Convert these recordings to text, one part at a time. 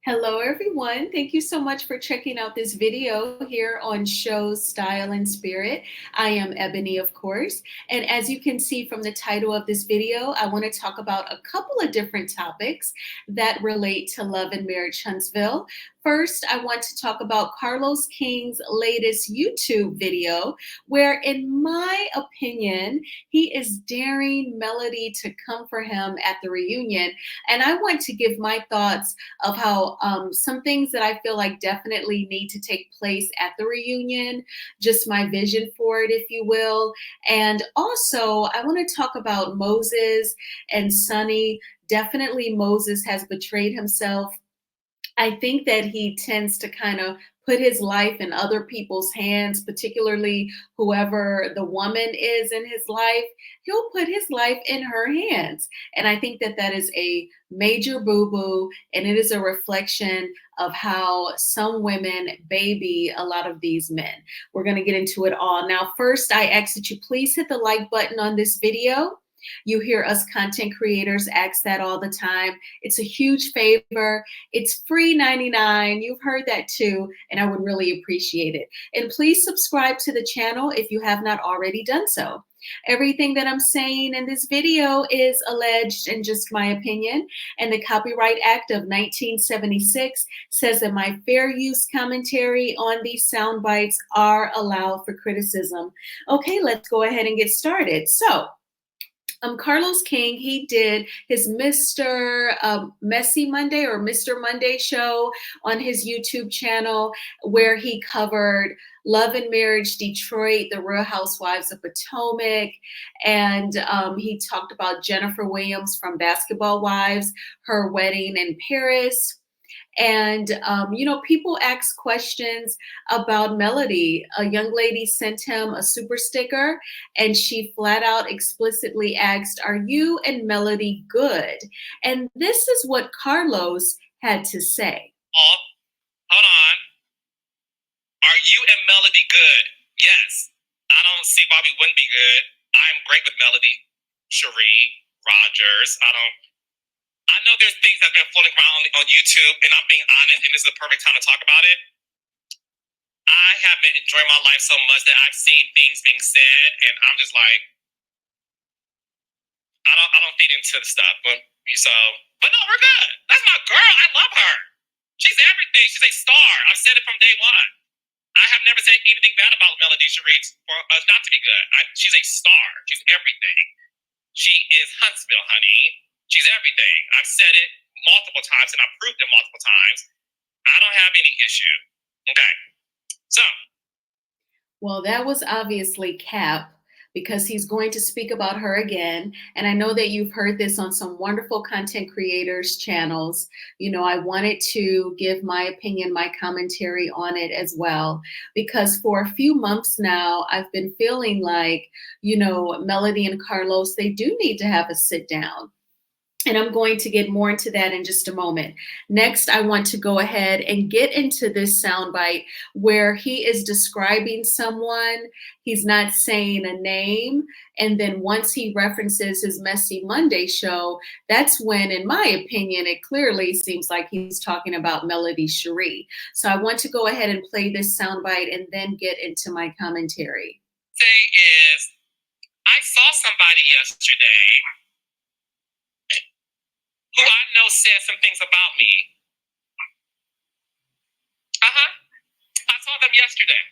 Hello, everyone. Thank you so much for checking out this video here on Shows Style and Spirit. I am Ebony, of course. And as you can see from the title of this video, I want to talk about a couple of different topics that relate to Love and Marriage Huntsville. First, I want to talk about Carlos King's latest YouTube video, where, in my opinion, he is daring Melody to come for him at the reunion. And I want to give my thoughts of how some things that I feel like definitely need to take place at the reunion, just my vision for it, if you will. And also, I want to talk about Moses and Sonny. Definitely, Moses has betrayed himself. I think that he tends to kind of put his life in other people's hands, particularly whoever the woman is in his life. He'll put his life in her hands. And I think that that is a major boo boo. And it is a reflection of how some women baby a lot of these men. We're going to get into it all. Now, first, I ask that you please hit the like button on this video. You hear us content creators ask that all the time. It's a huge favor. It's free 99. You've heard that too, and I would really appreciate it. And please subscribe to the channel if you have not already done so. Everything that I'm saying in this video is alleged and just my opinion, and the Copyright Act of 1976 says that my fair use commentary on these sound bites are allowed for criticism. Okay, let's go ahead and get started. So, Carlos King, he did his Mr. Messy Monday or Mr. Monday show on his YouTube channel, where he covered Love and Marriage Detroit, The Real Housewives of Potomac, and he talked about Jennifer Williams from Basketball Wives, her wedding in Paris. And, people ask questions about Melody. A young lady sent him a super sticker, and she flat out explicitly asked, "Are you and Melody good?" And this is what Carlos had to say. Oh, hold on. Are you and Melody good? Yes. I don't see why we wouldn't be good. I'm great with Melody, Cherie, Rogers. I know there's things that have been floating around on YouTube, and I'm being honest, and this is the perfect time to talk about it. I have been enjoying my life so much that I've seen things being said, and I'm just like, I don't feed into the stuff. But no, we're good. That's my girl. I love her. She's everything. She's a star. I've said it from day one. I have never said anything bad about Melody Cherie for us not to be good. She's a star. She's everything. She is Huntsville, honey. She's everything. I've said it multiple times, and I've proved it multiple times. I don't have any issue. Okay. So. Well, that was obviously Cap, because he's going to speak about her again. And I know that you've heard this on some wonderful content creators' channels. I wanted to give my opinion, my commentary on it as well, because for a few months now, I've been feeling like, Melody and Carlos, they do need to have a sit down. And I'm going to get more into that in just a moment. Next, I want to go ahead and get into this soundbite where he is describing someone. He's not saying a name. And then once he references his Messy Monday show, that's when, in my opinion, it clearly seems like he's talking about Melody Cherie. So I want to go ahead and play this soundbite and then get into my commentary. Say is, I saw somebody yesterday who I know said some things about me. I saw them yesterday.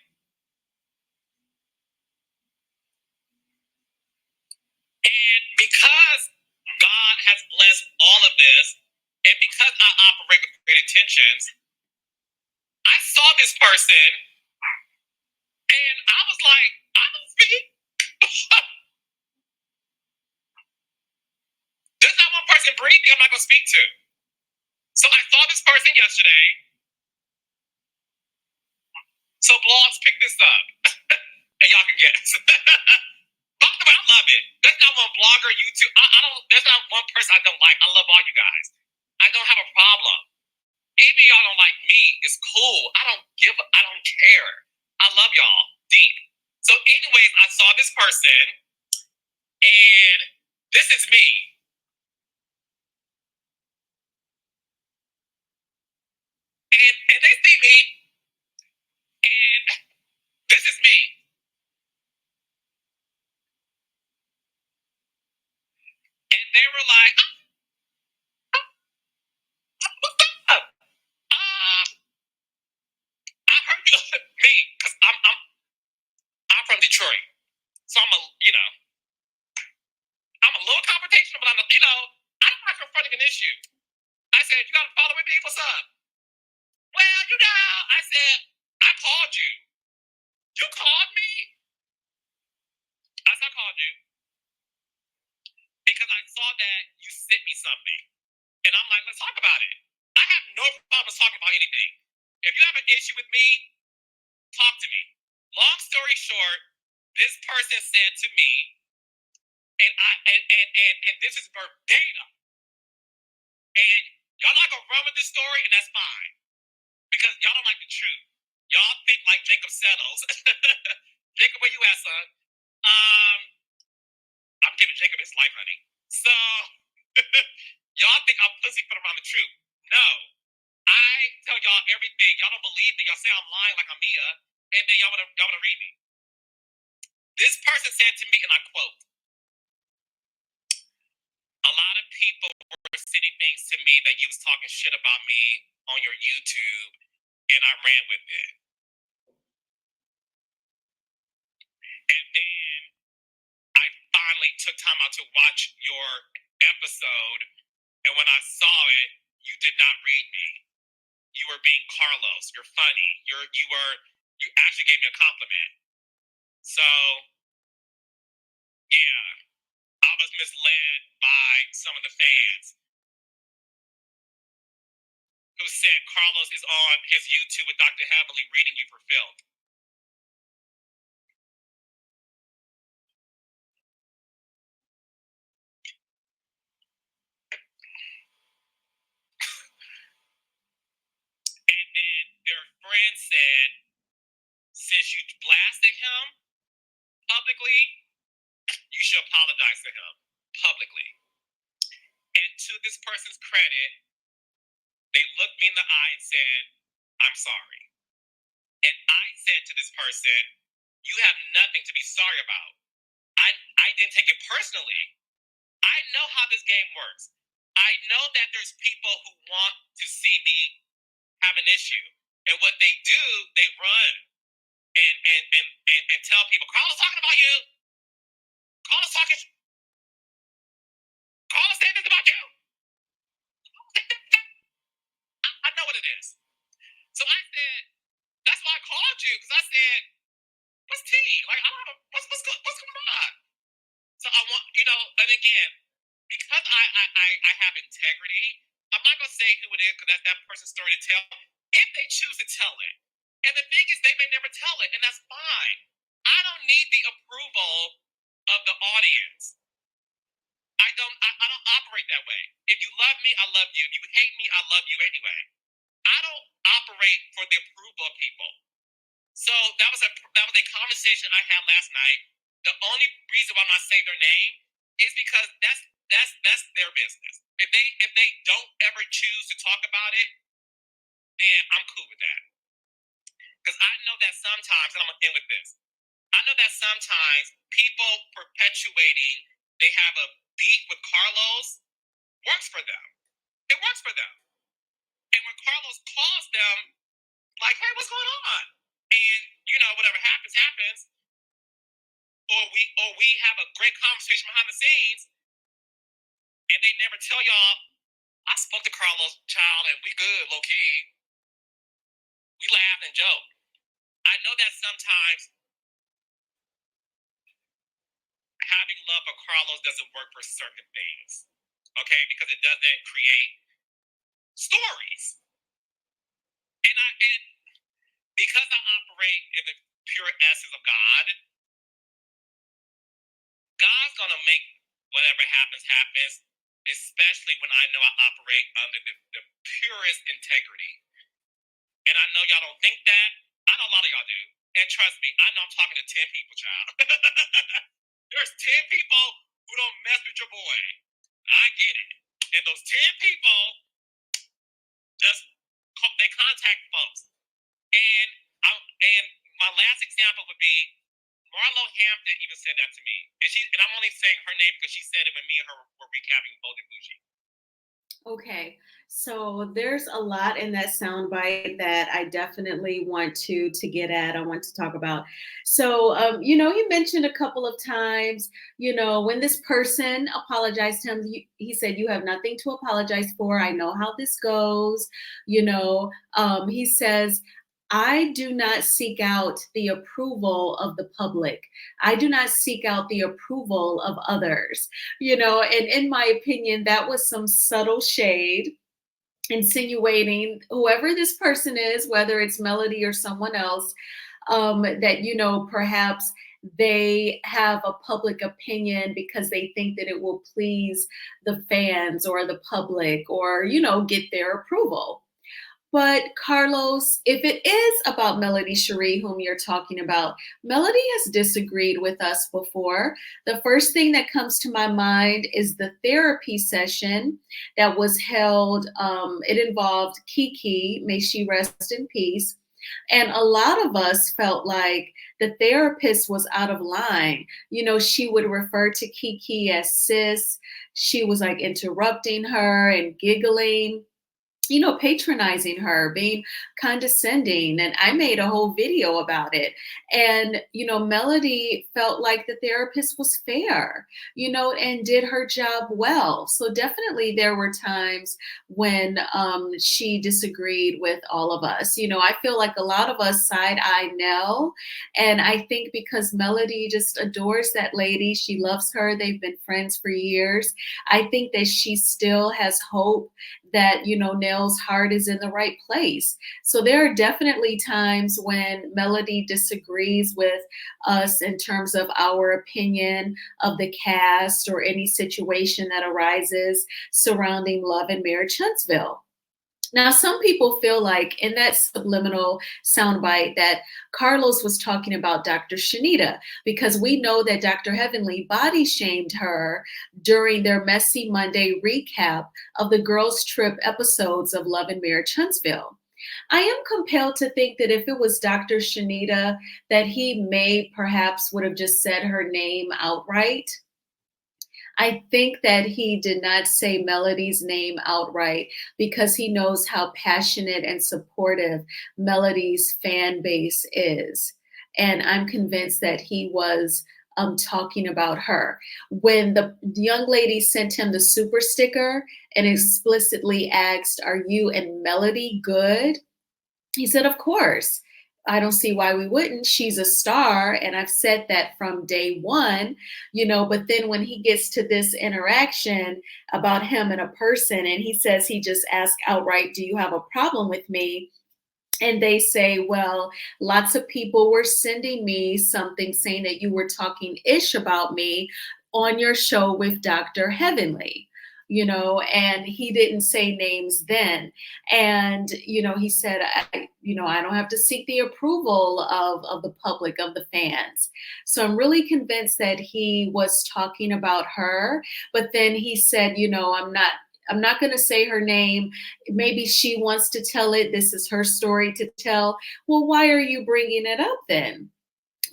And because God has blessed all of this, and because I operate with great intentions, I saw this person, and I was like, I don't speak. There's not one person breathing I'm not going to speak to. So I saw this person yesterday. So blogs, pick this up. And y'all can guess. By the way, I love it. There's not one blogger, YouTube. There's not one person I don't like. I love all you guys. I don't have a problem. Even y'all don't like me, it's cool. I don't care. I love y'all deep. So anyways, I saw this person, and this is me. And they see me, and this is me. And they were like, what's up? I heard you, me, because I'm from Detroit. So I'm a little confrontational, but I'm not confronting an issue. I said, you got to follow with me? What's up? Well, I said, I called you. You called me? I said, I called you because I saw that you sent me something. And I'm like, let's talk about it. I have no problem talking about anything. If you have an issue with me, talk to me. Long story short, this person said to me, and this is verbatim, and y'all not gonna run with this story, and that's fine. Because y'all don't like the truth. Y'all think like Jacob settles. Jacob, where you at, son? I'm giving Jacob his life, honey. So y'all think I'm pussyfoot around the truth. No. I tell y'all everything. Y'all don't believe me. Y'all say I'm lying like I'm Mia, and then y'all wanna read me. This person said to me, and I quote, a lot of people were sending things to me that you was talking shit about me on your YouTube, and I ran with it. And then I finally took time out to watch your episode, and when I saw it, you did not read me. You were being Carlos. You're funny. You actually gave me a compliment. So yeah, I was misled by some of the fans who said Carlos is on his YouTube with Dr. Heavily reading you for filth. And then their friend said, since you blasted him publicly, you should apologize to him publicly. And to this person's credit, they looked me in the eye and said, I'm sorry. And I said to this person, you have nothing to be sorry about. I didn't take it personally. I know how this game works. I know that there's people who want to see me have an issue. And what they do, they run and tell people, Carlos talking about you. Carlos saying this about you. I know what it is. So I said, that's why I called you, because I said, what's tea? Like, I don't know, what's going on? So I want, and again, because I have integrity, I'm not gonna say who it is because that's that person's story to tell. If they choose to tell it, and the thing is, they may never tell it, and that's fine. I don't need the approval of the audience. I don't operate that way. If you love me, I love you. If you hate me, I love you anyway. I don't operate for the approval of people. So that was a conversation I had last night. The only reason why I'm not saying their name is because that's their business. If they don't ever choose to talk about it, then I'm cool with that. Because I know that sometimes, and I'm gonna end with this. I know that sometimes people perpetuating they have a beef with Carlos works for them. It works for them. And when Carlos calls them, like, hey, what's going on? And whatever happens, happens. Or we have a great conversation behind the scenes, and they never tell y'all, I spoke to Carlos, child, and we good, low key. We laugh and joke. I know that sometimes having love for Carlos doesn't work for certain things, okay? Because it doesn't create stories. And because I operate in the pure essence of God, God's gonna make whatever happens, especially when I know I operate under the purest integrity. And I know y'all don't think that. I know a lot of y'all do. And trust me, I know I'm talking to 10 people, child. There's 10 people who don't mess with your boy. I get it. And those 10 people they contact folks. And my last example would be Marlo Hampton even said that to me, and I'm only saying her name because she said it when me and her were recapping Bold and Bougie. Okay, so there's a lot in that soundbite that I definitely want to get at. I want to talk about. So, you mentioned a couple of times, when this person apologized to him, he said, "You have nothing to apologize for. I know how this goes." He says, "I do not seek out the approval of the public. I do not seek out the approval of others." And in my opinion, that was some subtle shade insinuating whoever this person is, whether it's Melody or someone else, that, perhaps they have a public opinion because they think that it will please the fans or the public or, get their approval. But Carlos, if it is about Melody Cherie, whom you're talking about, Melody has disagreed with us before. The first thing that comes to my mind is the therapy session that was held. It involved Kiki, may she rest in peace. And a lot of us felt like the therapist was out of line. She would refer to Kiki as sis. She was like interrupting her and giggling, patronizing her, being condescending. And I made a whole video about it. And, Melody felt like the therapist was fair, and did her job well. So definitely there were times when she disagreed with all of us. I feel like a lot of us side eye Nell. And I think because Melody just adores that lady, she loves her, they've been friends for years. I think that she still has hope that Nell's heart is in the right place. So there are definitely times when Melody disagrees with us in terms of our opinion of the cast or any situation that arises surrounding Love and Marriage Huntsville. Now, some people feel like in that subliminal soundbite that Carlos was talking about Dr. Shanita, because we know that Dr. Heavenly body shamed her during their Messy Monday recap of the Girls Trip episodes of Love and Marriage Huntsville. I am compelled to think that if it was Dr. Shanita, that he may perhaps would have just said her name outright. I think that he did not say Melody's name outright because he knows how passionate and supportive Melody's fan base is. And I'm convinced that he was talking about her. When the young lady sent him the super sticker and explicitly asked, "Are you and Melody good?" He said, "Of course. I don't see why we wouldn't. She's a star." And I've said that from day one, but then when he gets to this interaction about him and a person, and he says he just asked outright, "Do you have a problem with me?" And they say, "Well, lots of people were sending me something saying that you were talking ish about me on your show with Dr. Heavenly." And he didn't say names then. And, he said, I don't have to seek the approval of the public, of the fans. So I'm really convinced that he was talking about her. But then he said, I'm not going to say her name. Maybe she wants to tell it. This is her story to tell. Well, why are you bringing it up then?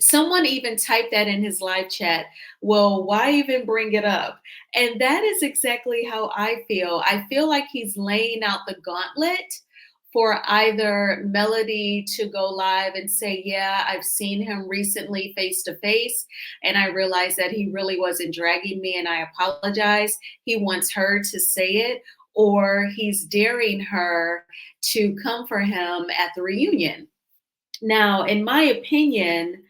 Someone even typed that in his live chat. Well, why even bring it up? And that is exactly how I feel. I feel like he's laying out the gauntlet for either Melody to go live and say, "Yeah, I've seen him recently face to face, and I realized that he really wasn't dragging me, and I apologize." He wants her to say it, or he's daring her to come for him at the reunion. Now, in my opinion,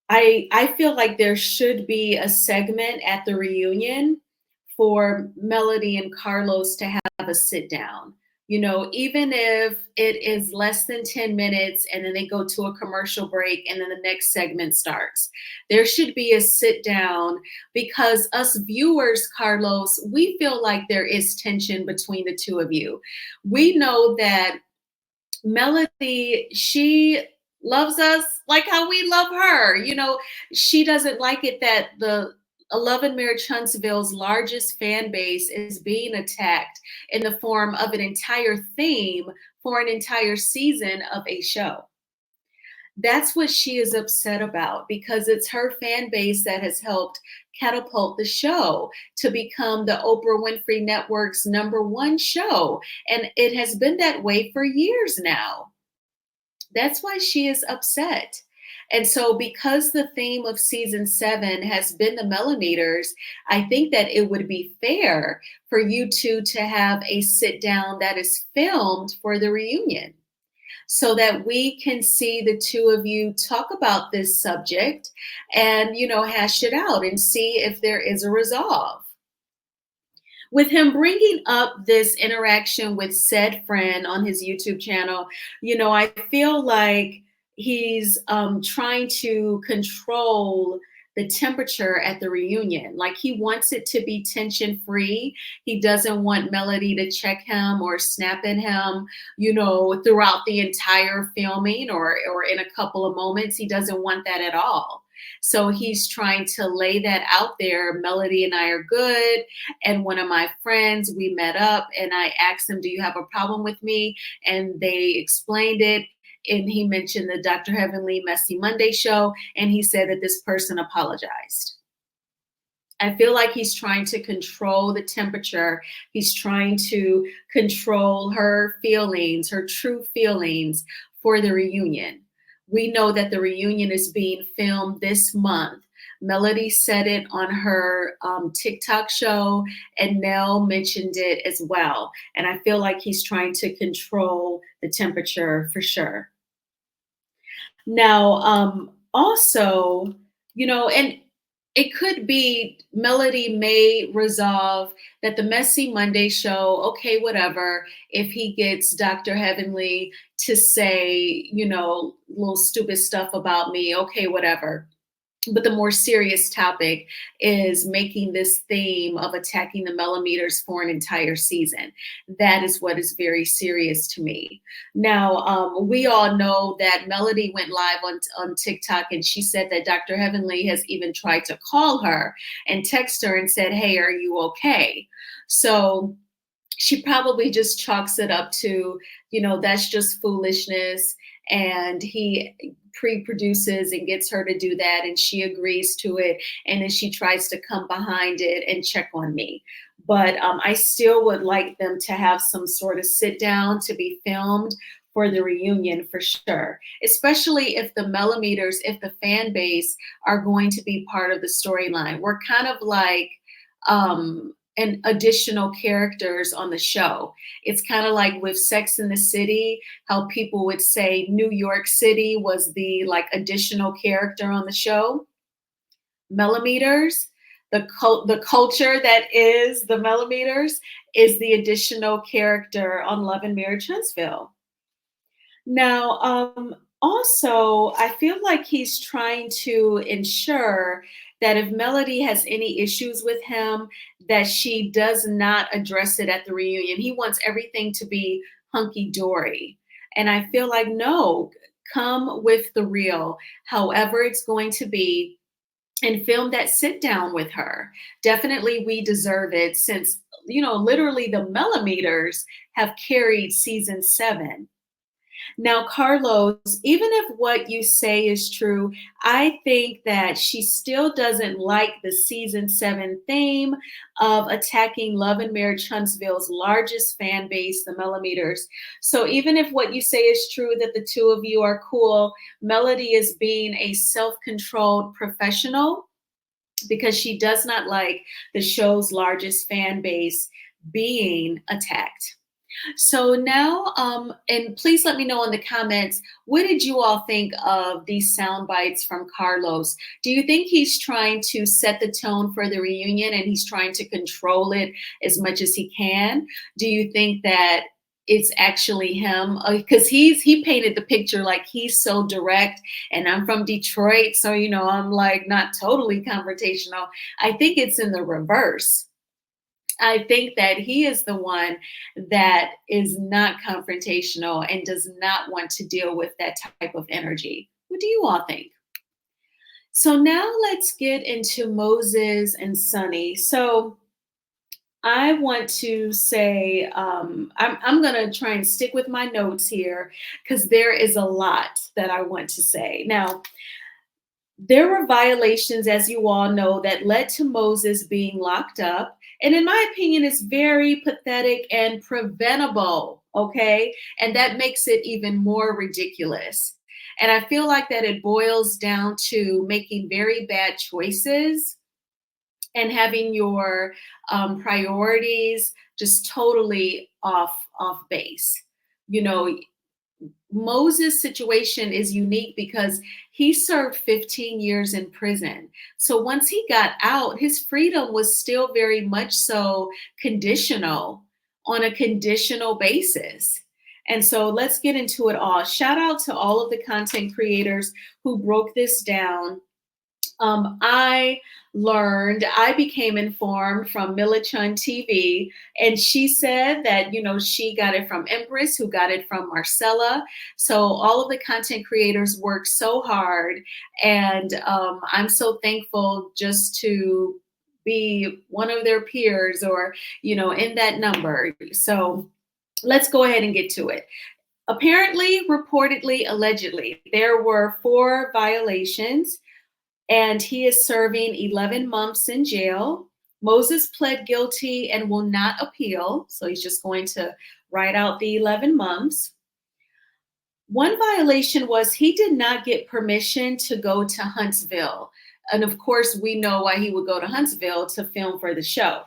I feel like there should be a segment at the reunion for Melody and Carlos to have a sit down. Even if it is less than 10 minutes and then they go to a commercial break and then the next segment starts. There should be a sit down because us viewers, Carlos, we feel like there is tension between the two of you. We know that Melody, she loves us like how we love her. She doesn't like it that the Love and Marriage Huntsville's largest fan base is being attacked in the form of an entire theme for an entire season of a show. That's what she is upset about because it's her fan base that has helped catapult the show to become the Oprah Winfrey Network's #1 show. And it has been that way for years now. That's why she is upset. And so, because the theme of season 7 has been the millimeters, I think that it would be fair for you two to have a sit down that is filmed for the reunion so that we can see the two of you talk about this subject and, hash it out and see if there is a resolve. With him bringing up this interaction with said friend on his YouTube channel, I feel like he's trying to control the temperature at the reunion. Like he wants it to be tension free. He doesn't want Melody to check him or snap at him, throughout the entire filming or in a couple of moments. He doesn't want that at all. So he's trying to lay that out there. Melody and I are good. And one of my friends, we met up and I asked him, do you have a problem with me? And they explained it. And he mentioned the Dr. Heavenly Messy Monday show. And he said that this person apologized. I feel like he's trying to control the temperature. He's trying to control her feelings, her true feelings for the reunion. We know that the reunion is being filmed this month. Melody said it on her TikTok show, and Nell mentioned it as well. And I feel like he's trying to control the temperature for sure. Now, also, and it could be Melody may resolve that the Messy Monday show, okay, whatever, if he gets Dr. Heavenly to say, little stupid stuff about me, okay, whatever. But the more serious topic is making this theme of attacking the millimeters for an entire season. That is what is very serious to me. Now, we all know that Melody went live on TikTok and she said that Dr. Heavenly has even tried to call her and text her and said, hey, are you okay? So she probably just chalks it up to, that's just foolishness. And he pre-produces and gets her to do that and she agrees to it, and then she tries to come behind it and check on me. But I still would like them to have some sort of sit down to be filmed for the reunion for sure, especially if the millimeters, if the fan base are going to be part of the storyline. We're kind of like and additional characters on the show. It's kind of like with Sex and the City, how people would say New York City was the additional character on the show. Millimeters, the culture that is the millimeters is the additional character on Love and Marriage Huntsville. Now, also, I feel like he's trying to ensure that if Melody has any issues with him, that she does not address it at the reunion. He wants everything to be hunky-dory. And I feel like, no, come with the real, however it's going to be, and film that sit down with her. Definitely we deserve it since, literally the millimeters have carried season 7. Now, Carlos, even if what you say is true, I think that she still doesn't like the season 7 theme of attacking Love and Marriage Huntsville's largest fan base, the millimeters. So even if what you say is true, that the two of you are cool, Melody is being a self-controlled professional because she does not like the show's largest fan base being attacked. So now, and please let me know in the comments, what did you all think of these sound bites from Carlos? Do you think he's trying to set the tone for the reunion and he's trying to control it as much as he can? Do you think that it's actually him? Because he painted the picture like he's so direct, and I'm from Detroit, so I'm not totally confrontational. I think it's in the reverse. I think that he is the one that is not confrontational and does not want to deal with that type of energy. What do you all think? So now let's get into Moses and Sonny. So I want to say, I'm going to try and stick with my notes here because there is a lot that I want to say. Now, there were violations, as you all know, that led to Moses being locked up. And in my opinion, it's very pathetic and preventable. Okay. And that makes it even more ridiculous. And I feel like that it boils down to making very bad choices and having your priorities just totally off base. You know, Moses' situation is unique because he served 15 years in prison. So once he got out, his freedom was still very much so conditional, on a conditional basis. And so let's get into it all. Shout out to all of the content creators who broke this down. I became informed from Mila Chun TV, and she said that, she got it from Empress, who got it from Marcella. So all of the content creators worked so hard, and I'm so thankful just to be one of their peers or, in that number. So let's go ahead and get to it. Apparently, reportedly, allegedly, there were 4 violations and he is serving 11 months in jail. Moses pled guilty and will not appeal, so he's just going to write out the 11 months. One violation was he did not get permission to go to Huntsville. And of course, we know why he would go to Huntsville, to film for the show.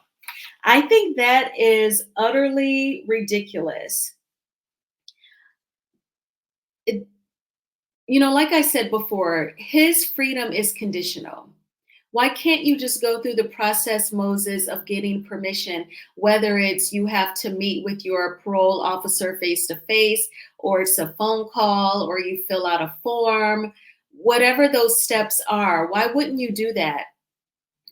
I think that is utterly ridiculous. Like I said before, his freedom is conditional. Why can't you just go through the process, Moses, of getting permission, whether it's you have to meet with your parole officer face to face, or it's a phone call, or you fill out a form, whatever those steps are, why wouldn't you do that?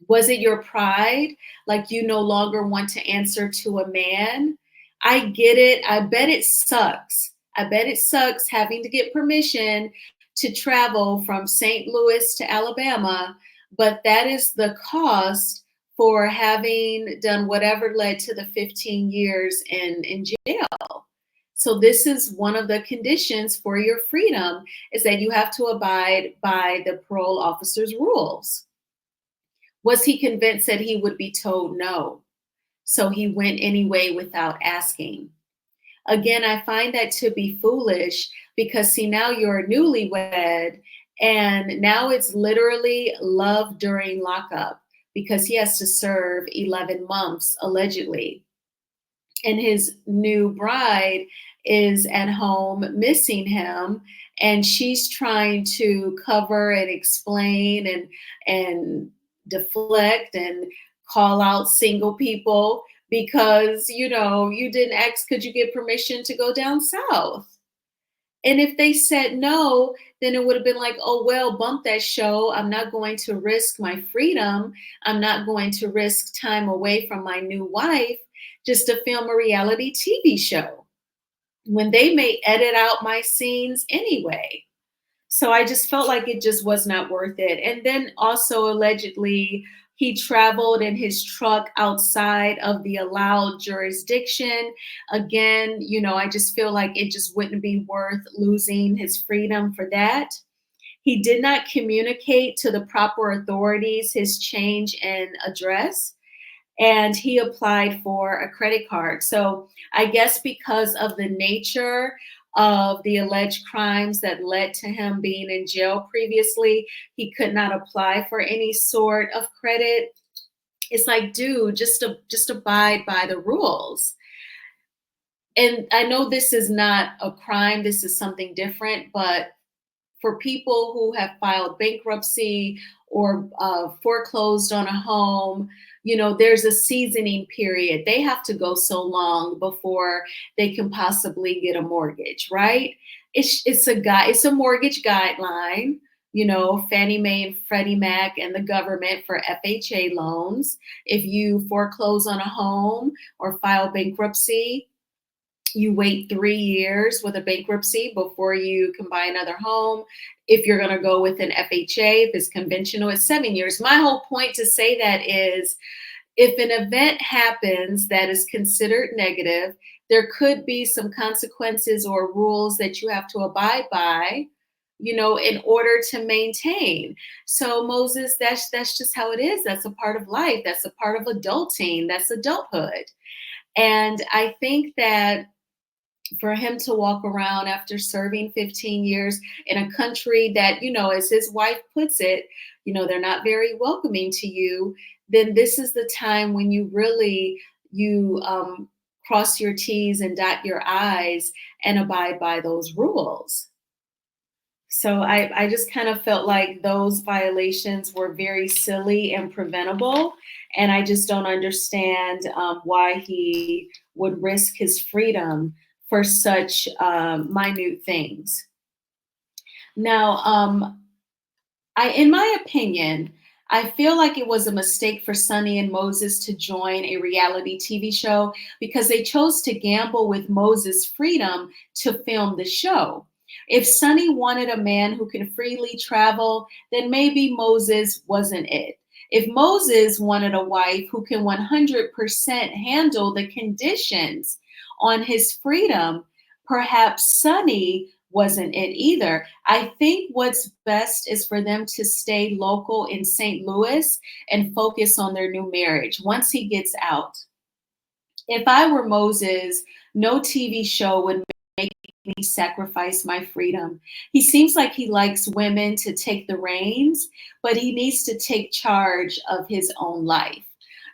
Was it your pride? Like you no longer want to answer to a man? I get it. I bet it sucks. I bet it sucks having to get permission to travel from St. Louis to Alabama, but that is the cost for having done whatever led to the 15 years in jail. So this is one of the conditions for your freedom, is that you have to abide by the parole officer's rules. Was he convinced that he would be told no? So he went anyway without asking. Again, I find that to be foolish because, see, now you're newlywed and now it's literally love during lockup because he has to serve 11 months allegedly. And his new bride is at home missing him, and she's trying to cover and explain and deflect and call out single people because you didn't ask, could you get permission to go down south? And if they said no, then it would have been like, oh well, bump that show. I'm not going to risk my freedom. I'm not going to risk time away from my new wife just to film a reality TV show when they may edit out my scenes anyway. So I just felt like it just was not worth it. And then also allegedly, he traveled in his truck outside of the allowed jurisdiction. Again, I just feel like it just wouldn't be worth losing his freedom for that. He did not communicate to the proper authorities his change in address, and he applied for a credit card. So I guess because of the nature of the alleged crimes that led to him being in jail previously, he could not apply for any sort of credit. It's like, dude, just abide by the rules. And I know this is not a crime, this is something different, but for people who have filed bankruptcy or foreclosed on a home, there's a seasoning period. They have to go so long before they can possibly get a mortgage, right? It's a mortgage guideline, Fannie Mae and Freddie Mac and the government for FHA loans. If you foreclose on a home or file bankruptcy, you wait 3 years with a bankruptcy before you can buy another home. If you're going to go with an FHA, if it's conventional, it's 7 years. My whole point to say that is if an event happens that is considered negative, there could be some consequences or rules that you have to abide by, in order to maintain. So Moses, that's just how it is. That's a part of life. That's a part of adulting. That's adulthood. And I think that for him to walk around after serving 15 years in a country that, as his wife puts it, they're not very welcoming to you, then this is the time when you really you cross your T's and dot your I's and abide by those rules. So I just kind of felt like those violations were very silly and preventable. And I just don't understand why he would risk his freedom for such minute things. Now, in my opinion, I feel like it was a mistake for Sonny and Moses to join a reality TV show because they chose to gamble with Moses' freedom to film the show. If Sonny wanted a man who can freely travel, then maybe Moses wasn't it. If Moses wanted a wife who can 100% handle the conditions on his freedom, perhaps Sonny wasn't it either. I think what's best is for them to stay local in St. Louis and focus on their new marriage once he gets out. If I were Moses, no TV show would make me sacrifice my freedom. He seems like he likes women to take the reins, but he needs to take charge of his own life.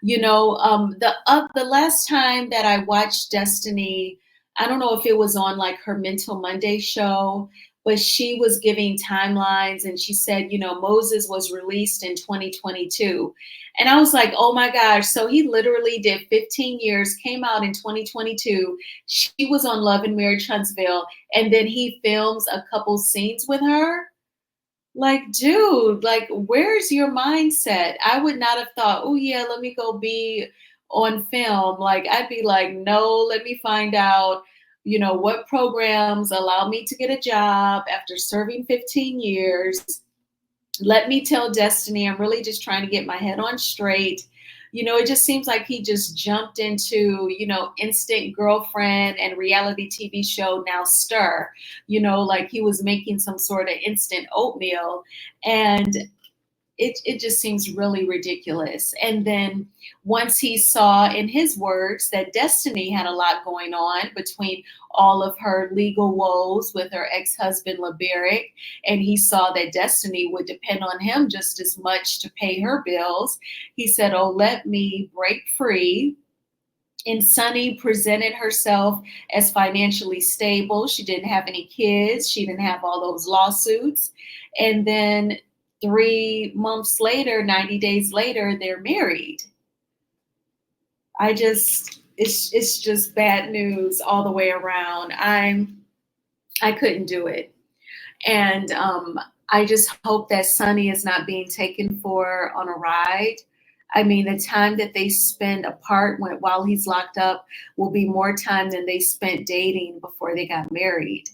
The last time that I watched Destiny, I don't know if it was on like her Mental Monday show, but she was giving timelines and she said, Moses was released in 2022. And I was like, oh my gosh. So he literally did 15 years, came out in 2022. She was on Love and Marriage Huntsville, and then he films a couple scenes with her. Like, dude, like, where's your mindset? I would not have thought, oh yeah, let me go be on film. Like, I'd be like, no, let me find out, what programs allow me to get a job after serving 15 years. Let me tell Destiny, I'm really just trying to get my head on straight. It just seems like he just jumped into, instant girlfriend and reality TV show Now Stir, like he was making some sort of instant oatmeal. And it just seems really ridiculous. And then once he saw, in his words, that Destiny had a lot going on between all of her legal woes with her ex-husband LeBerick, and he saw that Destiny would depend on him just as much to pay her bills, he said, oh, let me break free. And Sunny presented herself as financially stable. She didn't have any kids. She didn't have all those lawsuits. And then 3 months later, 90 days later, they're married. It's just bad news all the way around. I couldn't do it. And I just hope that Sonny is not being taken on a ride. I mean, the time that they spend apart while he's locked up will be more time than they spent dating before they got married.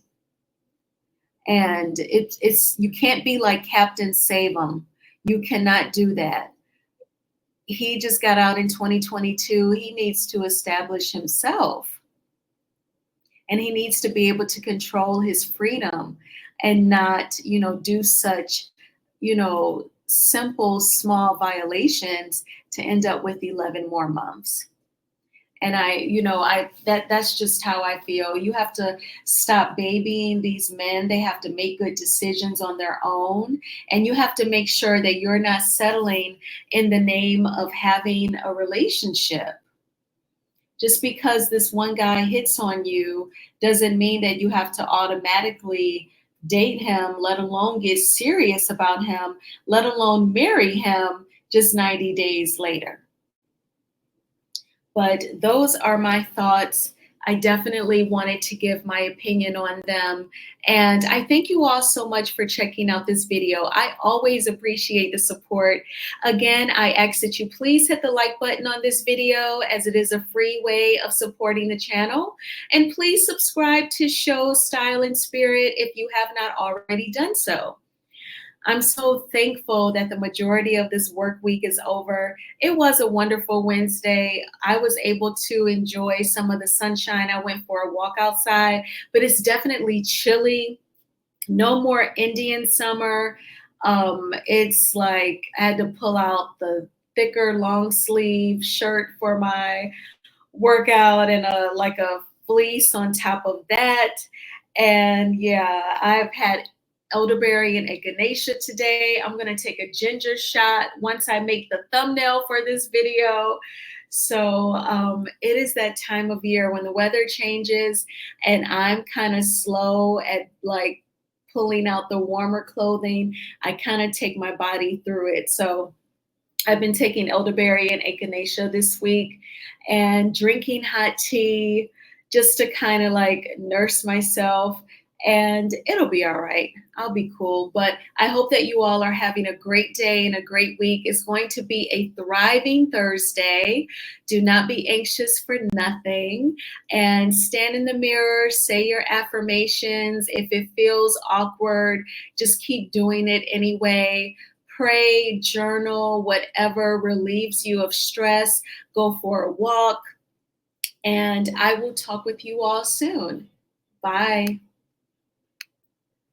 And it's you can't be like Captain Save 'em. You cannot do that. He just got out in 2022. He needs to establish himself. And he needs to be able to control his freedom and not, do such, simple, small violations to end up with 11 more months. And that's just how I feel. You have to stop babying these men. They have to make good decisions on their own. And you have to make sure that you're not settling in the name of having a relationship. Just because this one guy hits on you doesn't mean that you have to automatically date him, let alone get serious about him, let alone marry him just 90 days later. But those are my thoughts. I definitely wanted to give my opinion on them. And I thank you all so much for checking out this video. I always appreciate the support. Again, I ask that you please hit the like button on this video, as it is a free way of supporting the channel. And please subscribe to Show Style and Spirit if you have not already done so. I'm so thankful that the majority of this work week is over. It was a wonderful Wednesday. I was able to enjoy some of the sunshine. I went for a walk outside, but it's definitely chilly. No more Indian summer. It's like I had to pull out the thicker long sleeve shirt for my workout and a fleece on top of that. And yeah, I've had elderberry and echinacea today. I'm gonna take a ginger shot once I make the thumbnail for this video. So it is that time of year when the weather changes and I'm kind of slow at like pulling out the warmer clothing. I kind of take my body through it. So I've been taking elderberry and echinacea this week and drinking hot tea just to kind of like nurse myself. And it'll be all right. I'll be cool. But I hope that you all are having a great day and a great week. It's going to be a thriving Thursday. Do not be anxious for nothing. And stand in the mirror, say your affirmations. If it feels awkward, just keep doing it anyway. Pray, journal, whatever relieves you of stress. Go for a walk. And I will talk with you all soon. Bye.